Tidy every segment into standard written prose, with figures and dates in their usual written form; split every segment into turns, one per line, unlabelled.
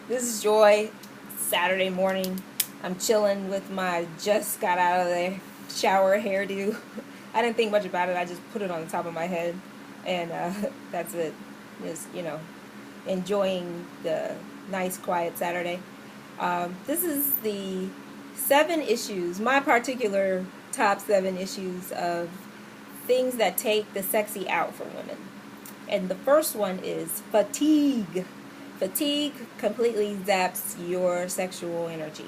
This is Joy. Saturday morning. I'm chilling with my just got out of the shower hairdo. I didn't think much about it. I just put it on the top of my head, and that's it. Just enjoying the nice, quiet Saturday. This is the 7 issues, my particular top 7 issues of things that take the sexy out from women. And the first one is fatigue. Fatigue completely zaps your sexual energy.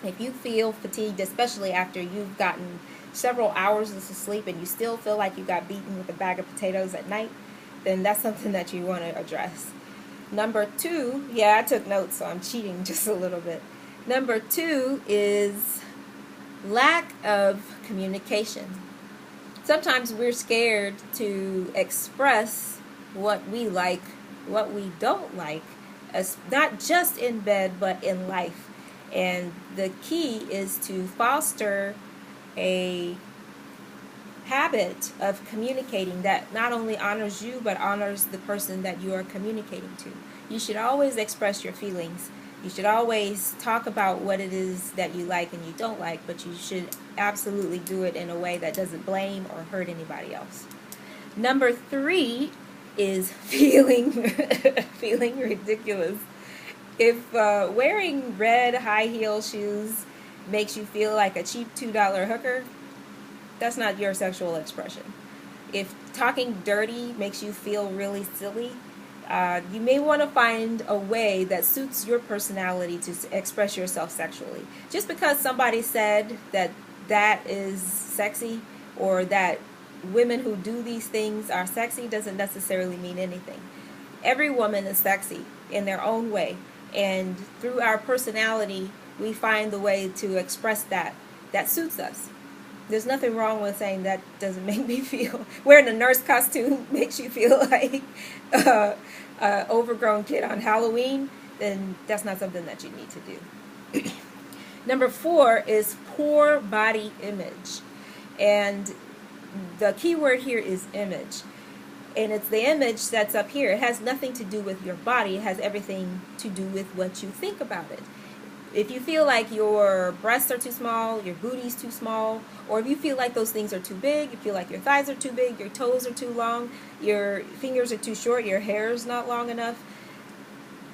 If you feel fatigued, especially after you've gotten several hours of sleep and you still feel like you got beaten with a bag of potatoes at night, then that's something that you want to address. Number 2, yeah, I took notes, so I'm cheating just a little bit. Number 2 is lack of communication. Sometimes we're scared to express what we like, what we don't like, as not just in bed but in life. And the key is to foster a habit of communicating that not only honors you but honors the person that you are communicating to. You should always express your feelings. You should always talk about what it is that you like and you don't like, but you should absolutely do it in a way that doesn't blame or hurt anybody else. Number 3 is feeling feeling ridiculous. If wearing red high heel shoes makes you feel like a cheap $2 hooker, that's not your sexual expression. If talking dirty makes you feel really silly, you may want to find a way that suits your personality to express yourself sexually. Just because somebody said that that is sexy or that women who do these things are sexy doesn't necessarily mean anything. Every woman is sexy in their own way, and through our personality, we find the way to express that suits us. There's nothing wrong with saying that doesn't make me feel. Wearing a nurse costume makes you feel like an overgrown kid on Halloween, then that's not something that you need to do. Number 4 is poor body image. And the key word here is image. And it's the image that's up here. It has nothing to do with your body. It has everything to do with what you think about it. If you feel like your breasts are too small, your booty's too small, or if you feel like those things are too big, you feel like your thighs are too big, your toes are too long, your fingers are too short, your hair's not long enough,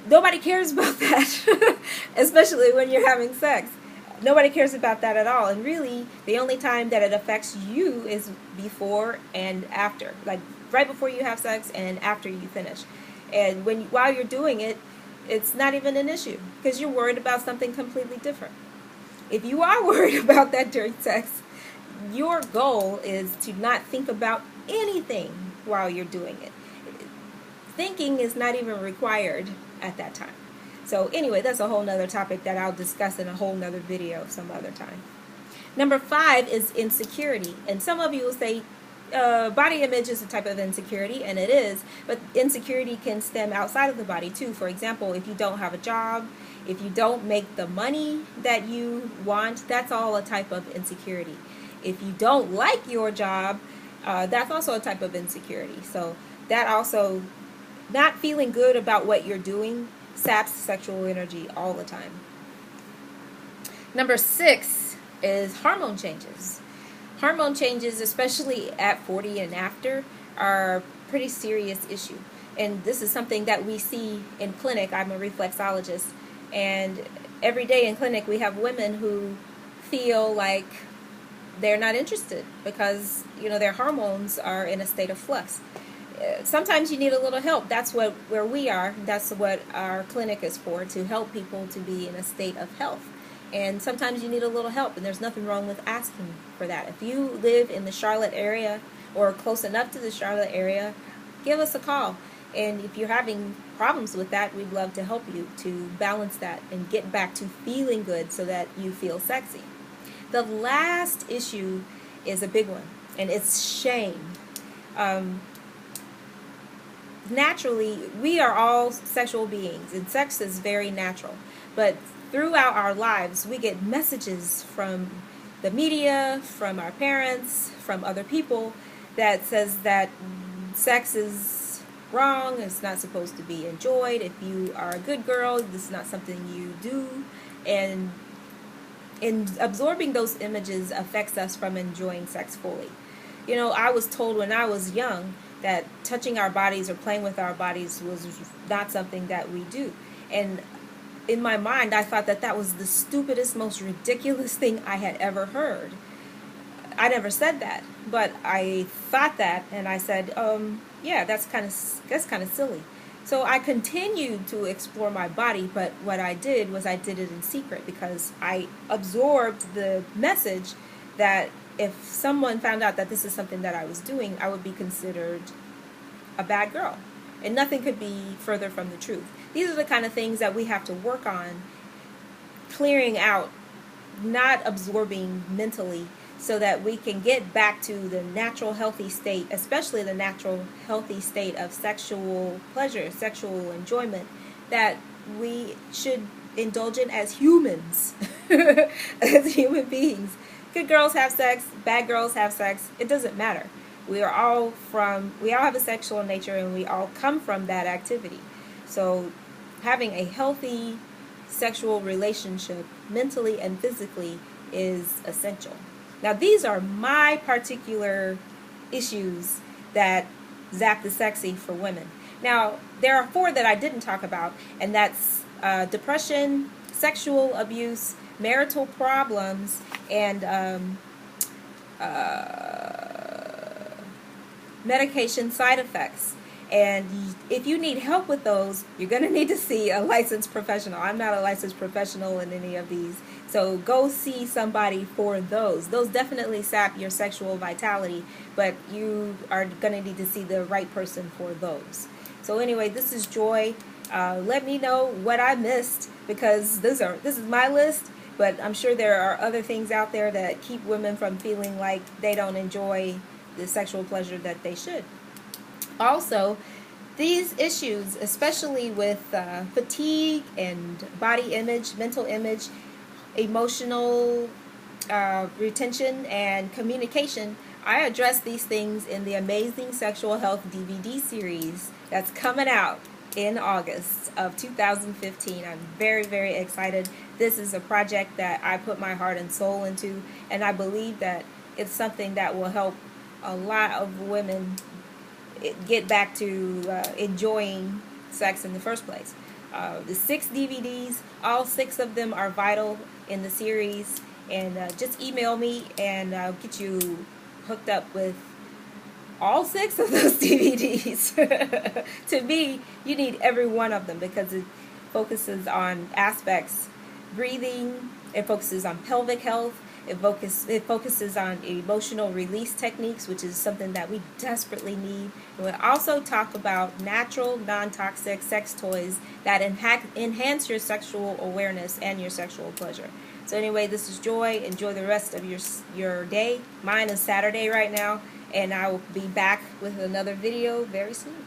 nobody cares about that, especially when you're having sex. Nobody cares about that at all. And really, the only time that it affects you is before and after, like right before you have sex and after you finish. And while you're doing it, it's not even an issue because you're worried about something completely different. If you are worried about that during sex, your goal is to not think about anything while you're doing it. Thinking is not even required at that time. So anyway, that's a whole nother topic that I'll discuss in a whole nother video some other time. Number 5 is insecurity. And some of you will say, body image is a type of insecurity, and it is, but insecurity can stem outside of the body too. For example, if you don't have a job, if you don't make the money that you want, that's all a type of insecurity. If you don't like your job, that's also a type of insecurity. So that also, not feeling good about what you're doing, saps sexual energy all the time. Number 6 is hormone changes. Hormone changes, especially at 40 and after, are a pretty serious issue. And this is something that we see in clinic. I'm a reflexologist. And every day in clinic we have women who feel like they're not interested because, their hormones are in a state of flux. Sometimes you need a little help. That's where we are. That's what our clinic is for, to help people to be in a state of health. And sometimes you need a little help, and there's nothing wrong with asking for that. If you live in the Charlotte area or close enough to the Charlotte area, give us a call. And if you're having problems with that, we'd love to help you to balance that and get back to feeling good so that you feel sexy. The last issue is a big one, and it's shame. Naturally, we are all sexual beings, and sex is very natural. But throughout our lives, we get messages from the media, from our parents, from other people that says that sex is wrong. It's not supposed to be enjoyed. If you are a good girl, this is not something you do. And in absorbing those images affects us from enjoying sex fully. You know, I was told when I was young that touching our bodies or playing with our bodies was not something that we do. And in my mind, I thought that that was the stupidest, most ridiculous thing I had ever heard. I never said that, but I thought that, and I said, yeah, that's kind of silly. So I continued to explore my body, but what I did was I did it in secret because I absorbed the message that if someone found out that this is something that I was doing, I would be considered a bad girl. And nothing could be further from the truth. These are the kind of things that we have to work on clearing out, not absorbing mentally, so that we can get back to the natural healthy state, especially the natural healthy state of sexual pleasure, sexual enjoyment, that we should indulge in as humans, as human beings. Good girls have sex, bad girls have sex, it doesn't matter. We all have a sexual nature, and we all come from that activity. So having a healthy sexual relationship mentally and physically is essential. Now, these are my particular issues that zap the sexy for women. Now, there are 4 that I didn't talk about, and that's depression, sexual abuse, marital problems, and medication side effects. And if you need help with those, you're going to need to see a licensed professional. I'm not a licensed professional in any of these. So go see somebody for those. Those definitely sap your sexual vitality, but you are going to need to see the right person for those. So anyway, this is Joy. Let me know what I missed, because this is my list, but I'm sure there are other things out there that keep women from feeling like they don't enjoy the sexual pleasure that they should. Also, these issues, especially with fatigue and body image, mental image, emotional retention, and communication, I address these things in the Amazing Sexual Health DVD series that's coming out in August of 2015. I'm very, very excited. This is a project that I put my heart and soul into, and I believe that it's something that will help a lot of women get back to enjoying sex in the first place. The 6 DVDs, all 6 of them are vital in the series, and just email me and I'll get you hooked up with all 6 of those DVDs. To me, you need every one of them because it focuses on aspects, breathing, it focuses on pelvic health, it focuses on emotional release techniques, which is something that we desperately need. And we also talk about natural, non-toxic sex toys that enhance your sexual awareness and your sexual pleasure. So anyway, this is Joy. Enjoy the rest of your day. Mine is Saturday right now, and I will be back with another video very soon.